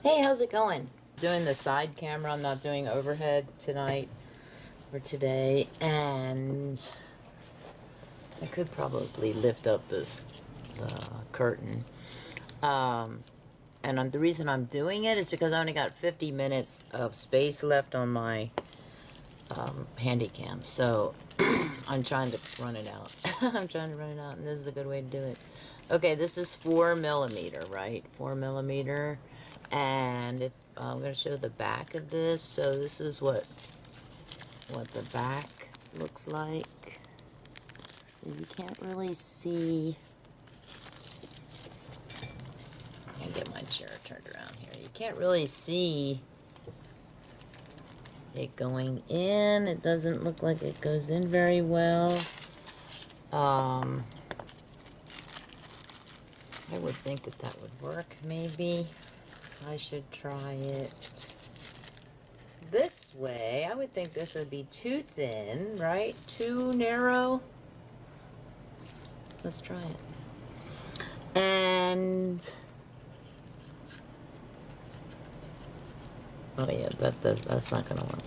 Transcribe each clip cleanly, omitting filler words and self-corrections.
Hey, how's it going? Doing the side camera. I'm not doing overhead tonight or today, and I could probably lift up this curtain. And the reason I'm doing it is because I only got 50 minutes of space left on my Handycam, so I'm trying to run it out. I'm trying to run it out, and this is a good way to do it. Okay, this is 4mm, right? 4mm, and if I'm going to show the back of this. So this is what the back looks like. You can't really see. I'm going to get my chair turned around here. You can't really see it going in. It doesn't look like it goes in very well. I would think that would work, maybe. I should try it this way. I would think this would be too thin, right? Too narrow. Let's try it. And oh yeah, that's not gonna work.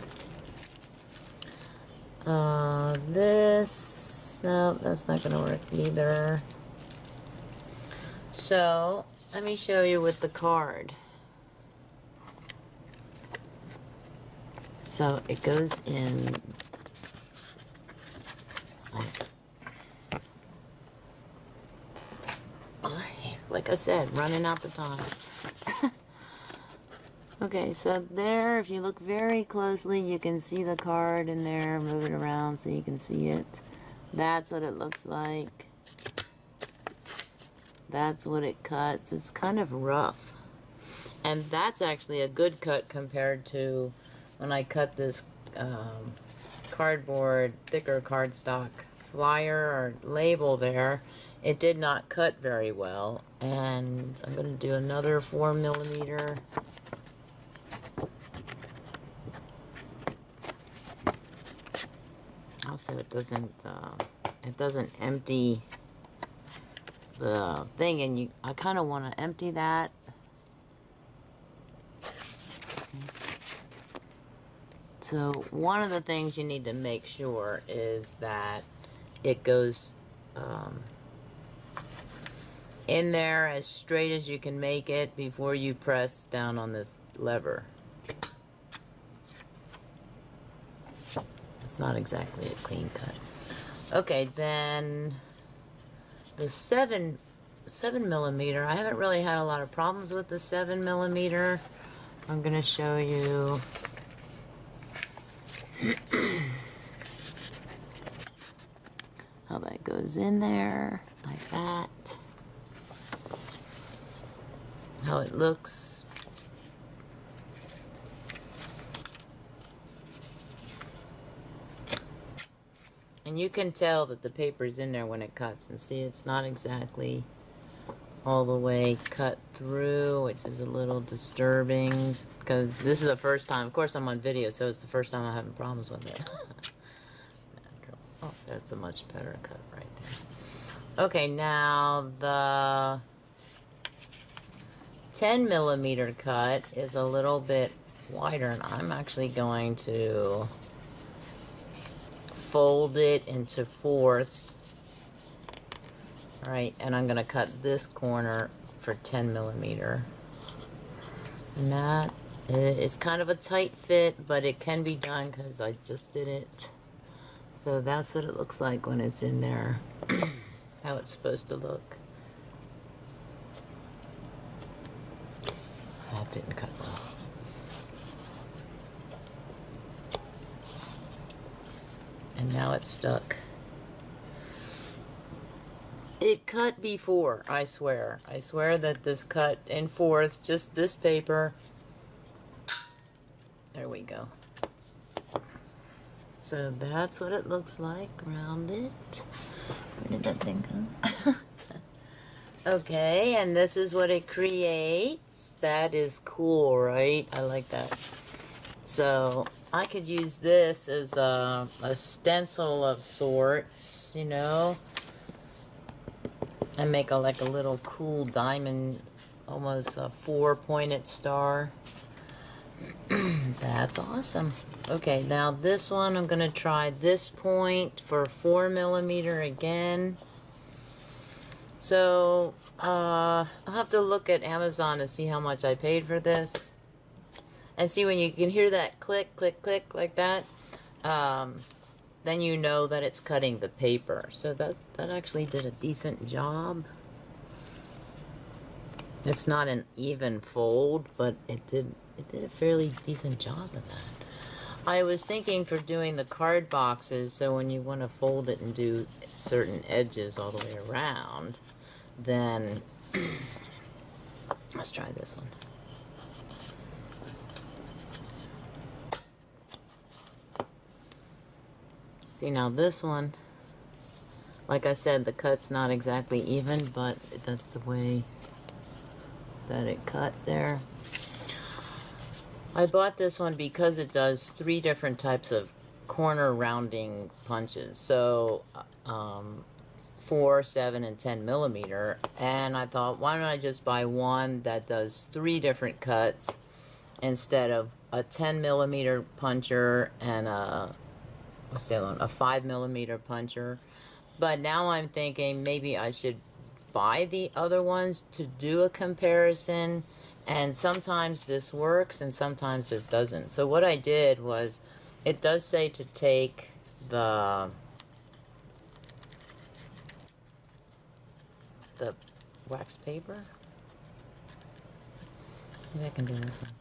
No, that's not gonna work either. So let me show you with the card. So it goes in like I said, running out the time. Okay, so there, if you look very closely, you can see the card in there. Move it around so you can see it. That's what it looks like. That's what it cuts. It's kind of rough. And that's actually a good cut compared to when I cut this cardboard, thicker cardstock flyer or label there. It did not cut very well. And I'm going to do another 4mm. Also, it doesn't empty the thing, and I kind of want to empty that. So one of the things you need to make sure is that it goes in there as straight as you can make it before you press down on this lever. It's not exactly a clean cut. Okay, then the 7mm. I haven't really had a lot of problems with the 7mm. I'm going to show you how that goes in there, like that. How it looks. And you can tell that the paper's in there when it cuts. And see, it's not exactly all the way cut through, which is a little disturbing. Because this is the first time, of course I'm on video, so it's the first time I'm having problems with it. Oh, that's a much better cut right there. Okay, now the 10mm cut is a little bit wider, and I'm actually going to fold it into fourths. All right, and I'm going to cut this corner for 10mm. And that is kind of a tight fit, but it can be done because I just did it. So that's what it looks like when it's in there. How it's supposed to look. That didn't cut well. And now it's stuck. It cut before, I swear. I swear that this cut in fourths, just this paper. There we go. So that's what it looks like, rounded. Where did that thing go? Okay, and this is what it creates. That is cool, right? I like that. So I could use this as a stencil of sorts, you know, and make like a little cool diamond almost a 4-pointed star. That's awesome. Okay, now this one, I'm going to try this point for 4mm again. So, I'll have to look at Amazon to see how much I paid for this. And see, when you can hear that click, click, click like that, then you know that it's cutting the paper. So that actually did a decent job. It's not an even fold, but it did a fairly decent job of that. I was thinking for doing the card boxes, so when you want to fold it and do certain edges all the way around, then let's try this one. See, now this one, like I said, the cut's not exactly even, but that's the way that it cut there. I bought this one because it does 3 different types of corner rounding punches. So 4, 7, and 10mm. And I thought, why don't I just buy one that does 3 different cuts instead of a 10mm puncher and a 5mm puncher. But now I'm thinking maybe I should buy the other ones to do a comparison, and sometimes this works and sometimes this doesn't. So what I did was, it does say to take the wax paper. Maybe I can do this one.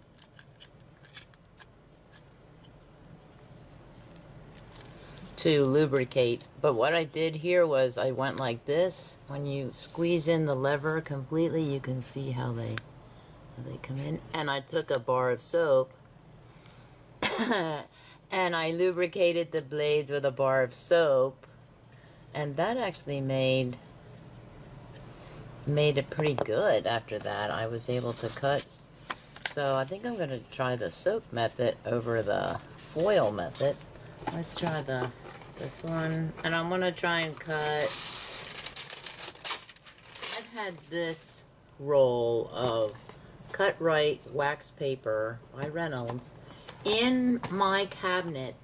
To lubricate, but what I did here was I went like this. When you squeeze in the lever completely, you can see how they come in. And I took a bar of soap and I lubricated the blades with a bar of soap, and that actually made it pretty good. After that, I was able to cut. So I think I'm going to try the soap method over the foil method. Let's try this one, and I'm going to try and cut. I've had this roll of Cut Right wax paper by Reynolds in my cabinet.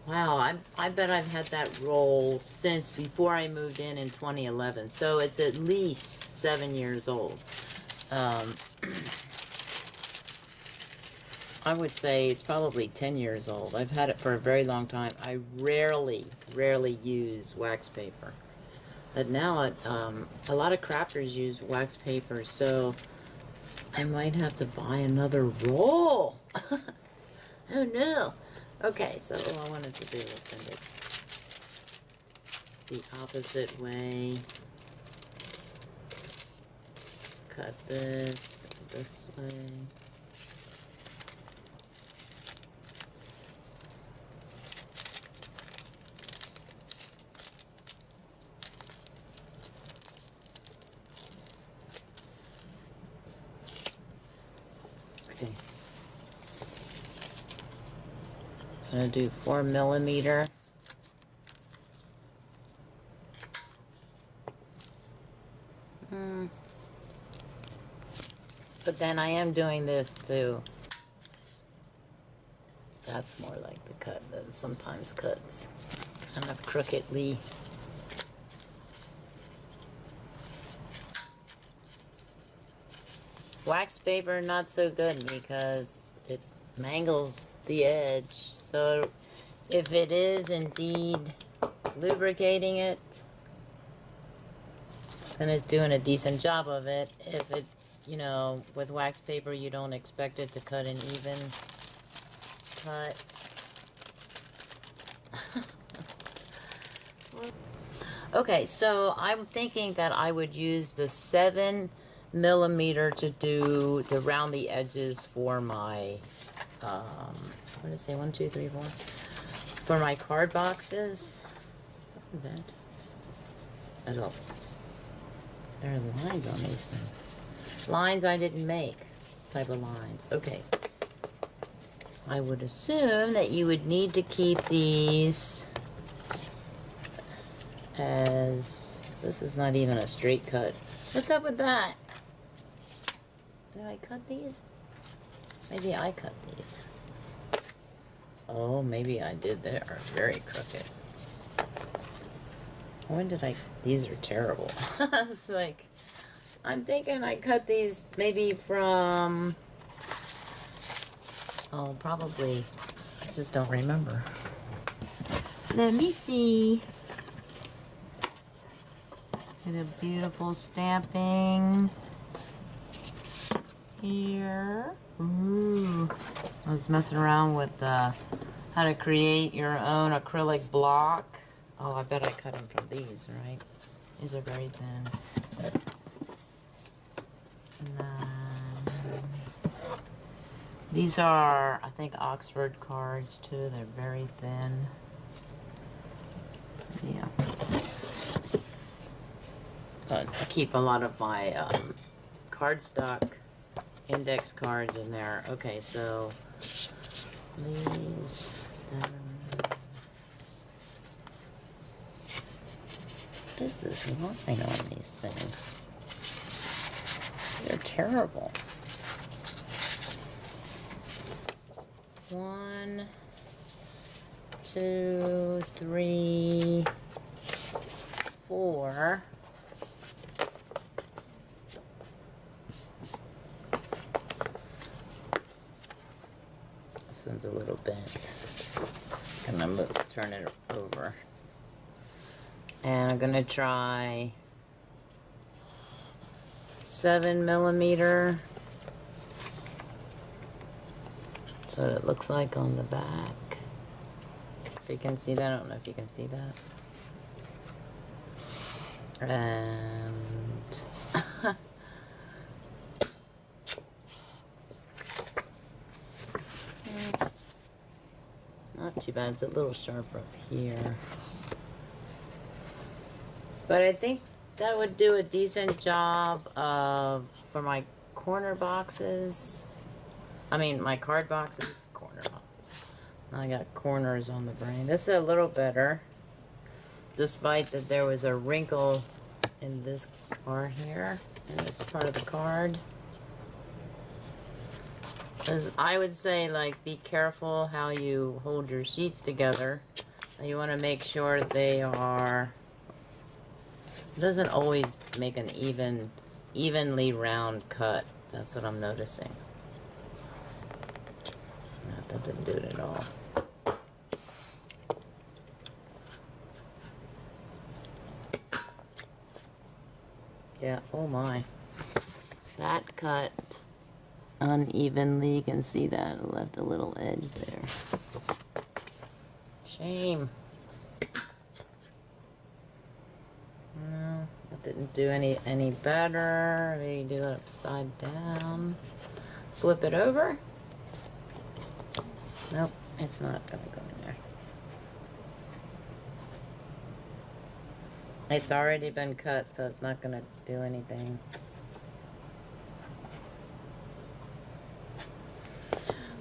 Wow, I bet I've had that roll since before I moved in 2011. So it's at least 7 years old. I would say it's probably 10 years old. I've had it for a very long time. I rarely use wax paper. But now, a lot of crafters use wax paper, so I might have to buy another roll. Oh no. Okay, so all I wanted to do was send it the opposite way. Cut this way. Okay. I'm gonna do 4mm. But then I am doing this too. That's more like the cut that sometimes cuts kind of crookedly. Wax paper, not so good because it mangles the edge. So if it is indeed lubricating it, then it's doing a decent job of it. If it, you know, with wax paper, you don't expect it to cut an even cut. Okay, so I'm thinking that I would use the 7mm to do to round the edges for my what did I say, 1, 2, 3, 4 for my card boxes. That's all. There are lines on these things. Lines I didn't make. Type of lines. Okay. I would assume that you would need to keep these as, this is not even a straight cut. What's up with that? Did I cut these? Maybe I cut these. Oh, maybe I did. They are very crooked. When did I... These are terrible. It's like... I'm thinking I cut these maybe from... Oh, probably... I just don't remember. Let me see. And a beautiful stamping here. Ooh. I was messing around with how to create your own acrylic block. Oh, I bet I cut them from these, right? These are very thin. And then, these are, I think, Oxford cards too. They're very thin. Yeah. But I keep a lot of my cardstock index cards in there. Okay, so these. What is this line on these things? These are terrible. 1, 2, 3, 4. This one's a little bent. I'm gonna turn it over. And I'm gonna try 7mm. That's what it looks like on the back. If you can see that, I don't know if you can see that. And not too bad. It's a little sharp up here. But I think that would do a decent job of for my corner boxes. I mean, my card boxes, corner boxes. I got corners on the brain. This is a little better, despite that there was a wrinkle in this part here, in this part of the card. Because I would say, like, be careful how you hold your sheets together. You want to make sure they are... It doesn't always make an evenly round cut. That's what I'm noticing. No, that didn't do it at all. Yeah, oh my. That cut unevenly. You can see that. It left a little edge there. Shame. No, that didn't do any better. Maybe do it upside down. Flip it over. Nope, it's not gonna go in there. It's already been cut, so it's not gonna do anything.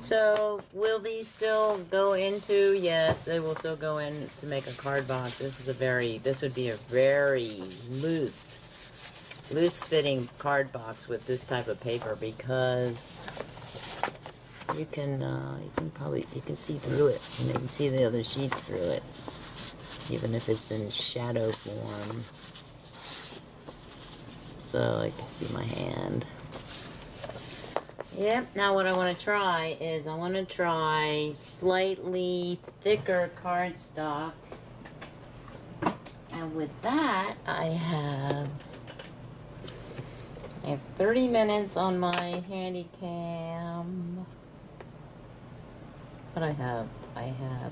So, will these still go into? Yes, they will still go in to make a card box. This would be a very loose fitting card box with this type of paper, because you can see through it, and you can see the other sheets through it, even if it's in shadow form. So I can see my hand. Yep, now what I want to try is I want to try slightly thicker cardstock. And with that, I have 30 minutes on my handy cam. What I'm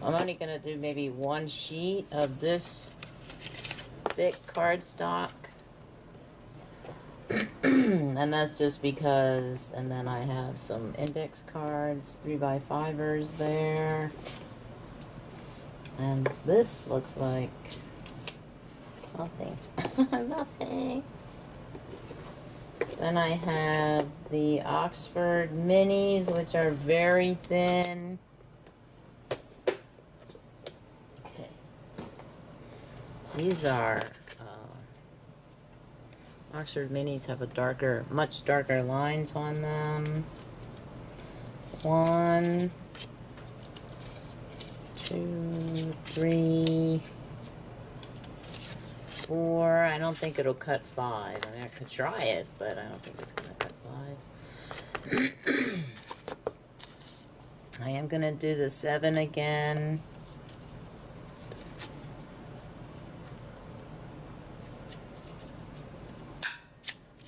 only going to do maybe one sheet of this thick cardstock. And that's just because, and then I have some index cards, 3x5ers there. And this looks like nothing. Nothing. Then I have the Oxford minis, which are very thin. Okay. These are Oxford Minis have a darker, much darker lines on them. 1, 2, 3, 4. I don't think it'll cut 5. I mean, I could try it, but I don't think it's gonna cut 5. I am gonna do the 7 again.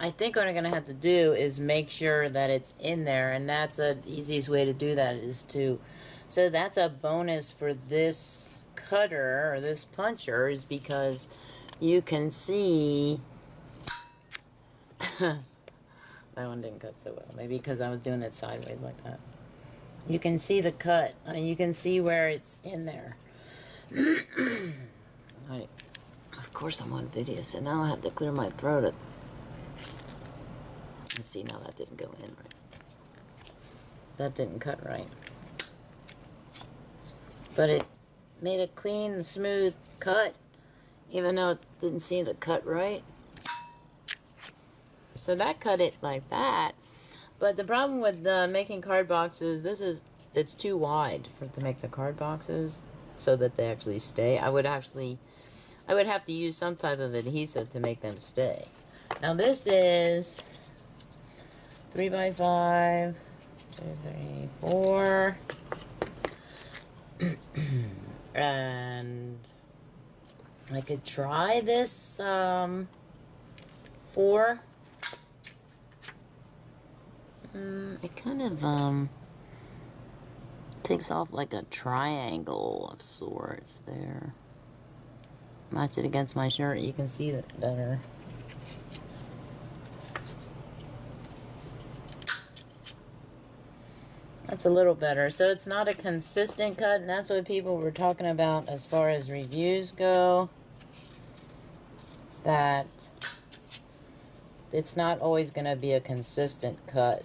I think what I'm going to have to do is make sure that it's in there, and that's the easiest way to do that is to, so that's a bonus for this cutter, or this puncher, is because you can see, that one didn't cut so well, maybe because I was doing it sideways like that. You can see the cut, I mean, you can see where it's in there. Of course I'm on video, so now I have to clear my throat. Let's see, now that didn't go in right. That didn't cut right. But it made a clean, smooth cut, even though it didn't see the cut right. So that cut it like that. But the problem with making card boxes, it's too wide to make the card boxes so that they actually stay. I would have to use some type of adhesive to make them stay. Now this is 3 by 5, 2, 3, 4, and I could try this 4. It kind of takes off like a triangle of sorts there. Match it against my shirt, you can see that better. That's a little better. So it's not a consistent cut, and that's what people were talking about as far as reviews go. That it's not always going to be a consistent cut.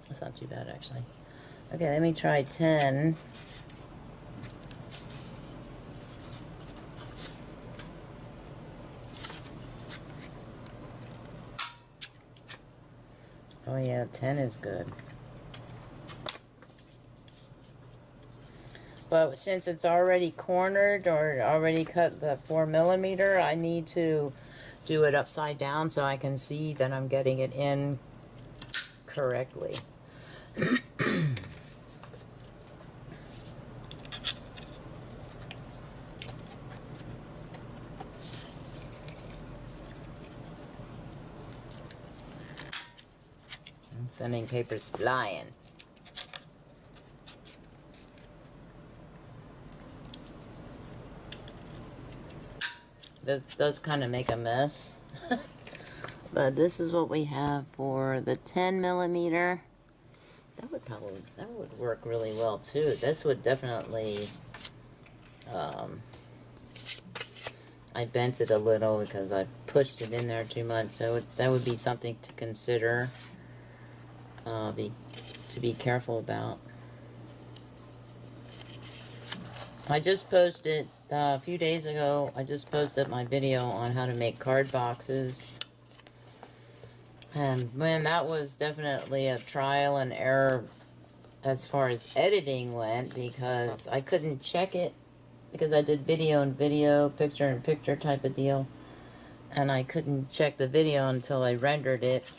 That's not too bad, actually. Okay, let me try 10. Oh yeah, 10 is good. But since it's already cornered or already cut the 4mm, I need to do it upside down so I can see that I'm getting it in correctly. Sending papers flying. Those kind of make a mess. But this is what we have for the 10mm. That would work really well too. This would definitely, I bent it a little because I pushed it in there too much. So that would be something to consider. To be careful about. I just posted a few days ago. I just posted my video on how to make card boxes, and man, that was definitely a trial and error as far as editing went, because I couldn't check it because I did video and video, picture and picture type of deal, and I couldn't check the video until I rendered it.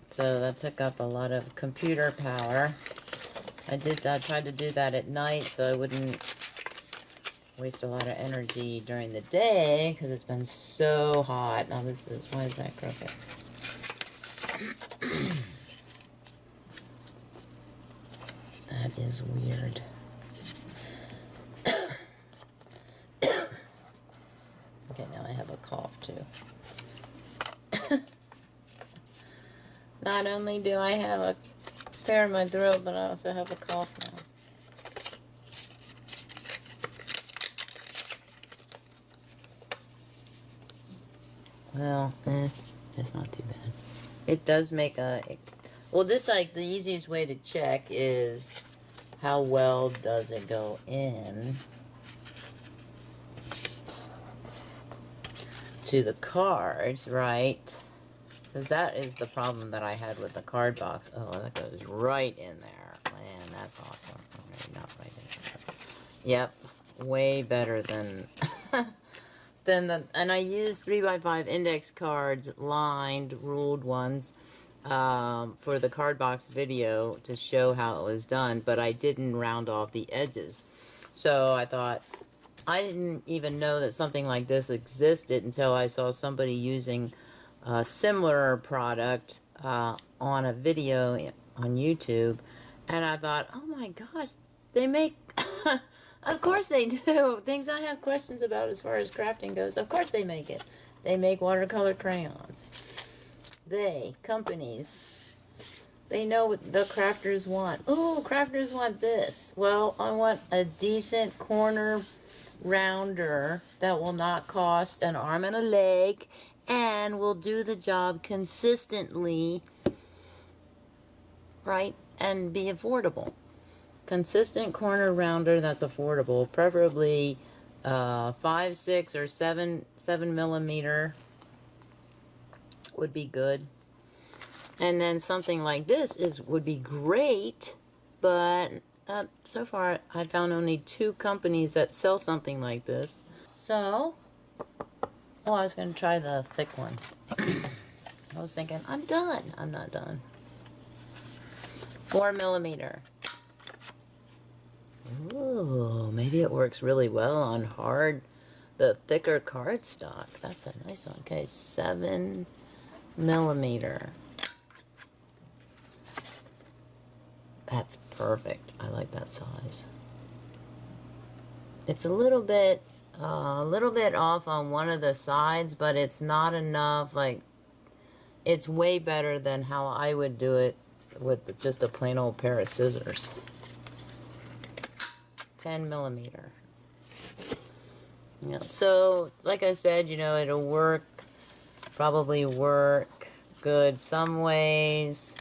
So that took up a lot of computer power. I tried to do that at night so I wouldn't waste a lot of energy during the day because it's been so hot. Now why is that crooked? That is weird. Okay, now I have a cough too. Not only do I have a tear in my throat, but I also have a cough now. Well, it's not too bad. It does make well, this, like, the easiest way to check is how well does it go in. to the cards, right? Because that is the problem that I had with the card box. Oh, that goes right in there. Man, that's awesome. Okay, not right in there. Yep, way better than and I used 3x5 index cards, lined, ruled ones, for the card box video to show how it was done, but I didn't round off the edges. So I thought, I didn't even know that something like this existed until I saw somebody using a similar product on a video on YouTube, and I thought, oh my gosh, they make of course they do things I have questions about as far as crafting goes. Of course they make it. They make watercolor crayons. Companies, they know what the crafters want. Oh, crafters want this. Well, I want a decent corner rounder that will not cost an arm and a leg and will do the job consistently, right, and be affordable. Consistent corner rounder that's affordable, preferably 5, 6, or 7 millimeter would be good. And then something like this would be great, but so far I found only 2 companies that sell something like this. So, oh, I was going to try the thick one. I was thinking, I'm done. I'm not done. 4 millimeter. Ooh, maybe it works really well on the thicker cardstock. That's a nice one. Okay, 7 millimeter. That's perfect. I like that size. It's a little bit off on one of the sides, but it's not enough. Like, it's way better than how I would do it with just a plain old pair of scissors. 10 millimeter. Yeah, so like I said, you know, it'll probably work good some ways.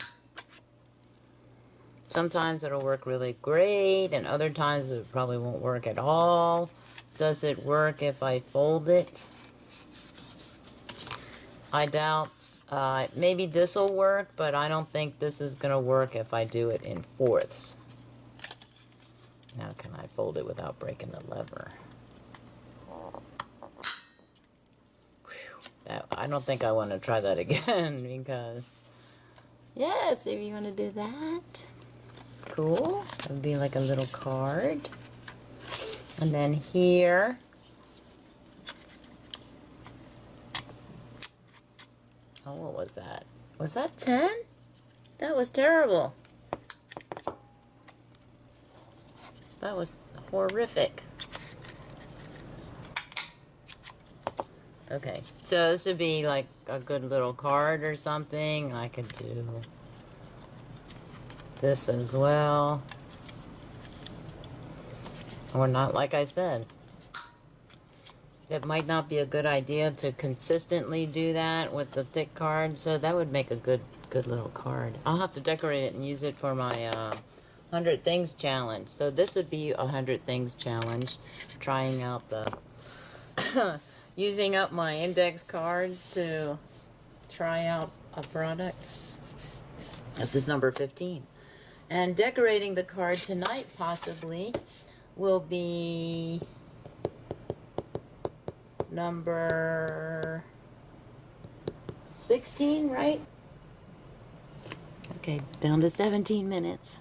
Sometimes it'll work really great, and other times it probably won't work at all. Does it work if I fold it? I doubt. Maybe this will work, but I don't think this is going to work if I do it in 4ths. Now, can I fold it without breaking the lever? Whew. I don't think I want to try that again, because... Yes, if you want to do that. Cool. It would be like a little card. And then here, oh, what was that? Was that 10? That was terrible. That was horrific. Okay, so this would be like a good little card or something. I could do this as well. Or not, like I said. It might not be a good idea to consistently do that with the thick card, so that would make a good little card. I'll have to decorate it and use it for my 100 Things Challenge. So this would be a 100 Things Challenge, trying out the... using up my index cards to try out a product. This is number 15. And decorating the card tonight, possibly, will be number 16, right? Okay, down to 17 minutes.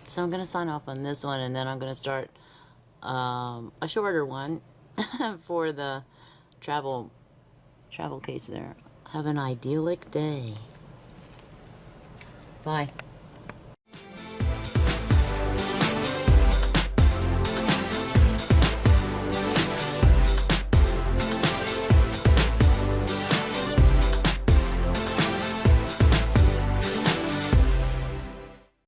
So I'm going to sign off on this one, and then I'm going to start a shorter one for the travel case there. Have an idyllic day. Bye.